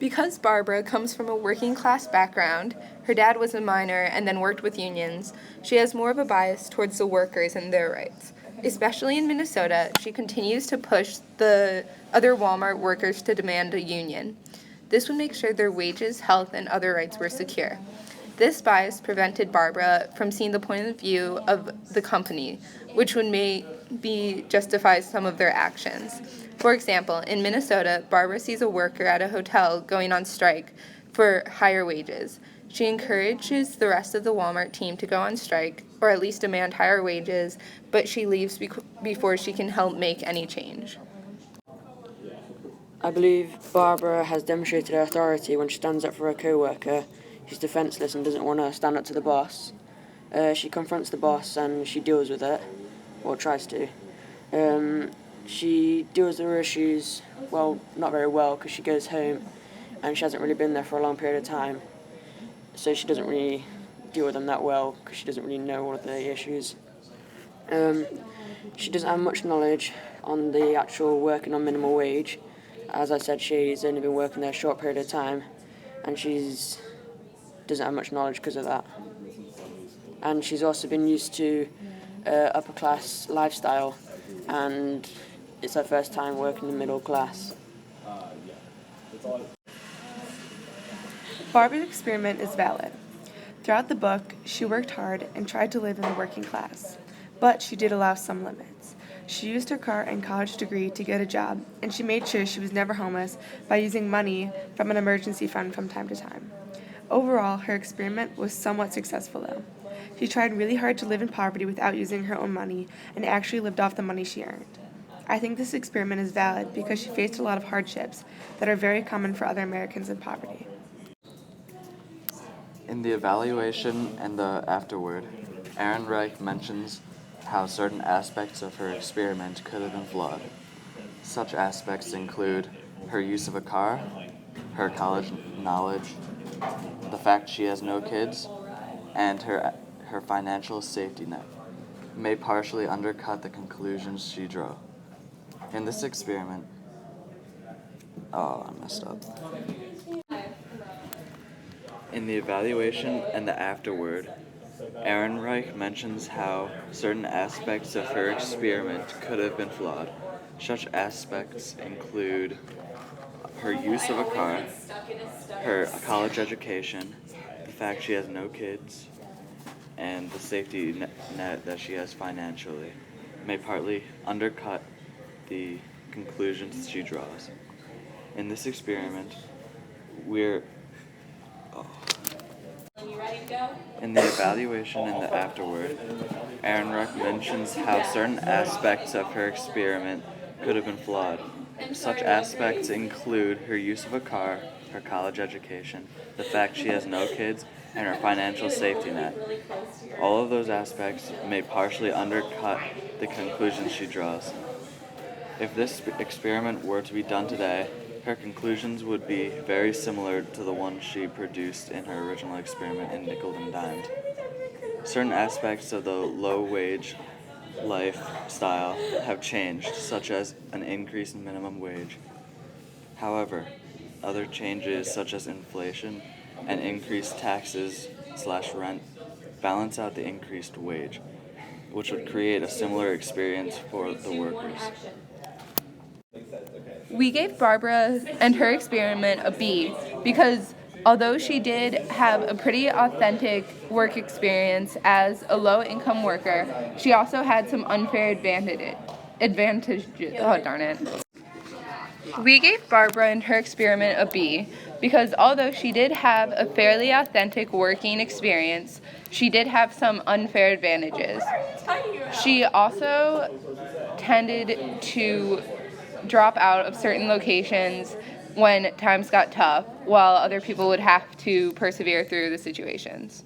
Because Barbara comes from a working class background, her dad was a miner and then worked with unions, she has more of a bias towards the workers and their rights. Especially in Minnesota, she continues to push the other Walmart workers to demand a union. This would make sure their wages, health, and other rights were secure. This bias prevented Barbara from seeing the point of view of the company, which would maybe justify some of their actions. For example, in Minnesota, Barbara sees a worker at a hotel going on strike for higher wages. She encourages the rest of the Walmart team to go on strike, or at least demand higher wages, but she leaves before she can help make any change. I believe Barbara has demonstrated her authority when she stands up for her co-worker who's defenseless and doesn't want to stand up to the boss. She confronts the boss and she deals with it, or tries to. She deals with her issues, well, not very well, because she goes home and she hasn't really been there for a long period of time. So she doesn't really deal with them that well because she doesn't really know all of the issues. She doesn't have much knowledge on the actual working on minimum wage. As I said, she's only been working there a short period of time, and doesn't have much knowledge because of that. And she's also been used to upper class lifestyle, and it's her first time working in the middle class. Barbara's experiment is valid. Throughout the book, she worked hard and tried to live in the working class, but she did allow some limits. She used her car and college degree to get a job, and she made sure she was never homeless by using money from an emergency fund from time to time. Overall, her experiment was somewhat successful, though. She tried really hard to live in poverty without using her own money and actually lived off the money she earned. I think this experiment is valid because she faced a lot of hardships that are very common for other Americans in poverty. In the evaluation and the afterward, Erin Reich mentions how certain aspects of her experiment could have been flawed. Such aspects include her use of a car, her college knowledge, the fact she has no kids, and her financial safety net may partially undercut the conclusions she drew. In this experiment, I messed up. In the evaluation and the afterward, Erin Reich mentions how certain aspects of her experiment could have been flawed. Such aspects include her use of a car, her college education, the fact she has no kids, and the safety net that she has financially may partly undercut the conclusions she draws. In this experiment, in the evaluation and the afterward, Erin Reich mentions how certain aspects of her experiment could have been flawed. Such aspects include her use of a car, her college education, the fact she has no kids, and her financial safety net. All of those aspects may partially undercut the conclusions she draws. If this experiment were to be done today, her conclusions would be very similar to the ones she produced in her original experiment in Nickel and Dimed. Certain aspects of the low-wage lifestyle have changed, such as an increase in minimum wage. However, other changes such as inflation and increased taxes/rent balance out the increased wage, which would create a similar experience for the workers. We gave Barbara and her experiment a B because although she did have a pretty authentic work experience as a low-income worker, she also had some unfair advantages. Oh, darn it. We gave Barbara and her experiment a B because although she did have a fairly authentic working experience, she did have some unfair advantages. She also tended to drop out of certain locations when times got tough, while other people would have to persevere through the situations.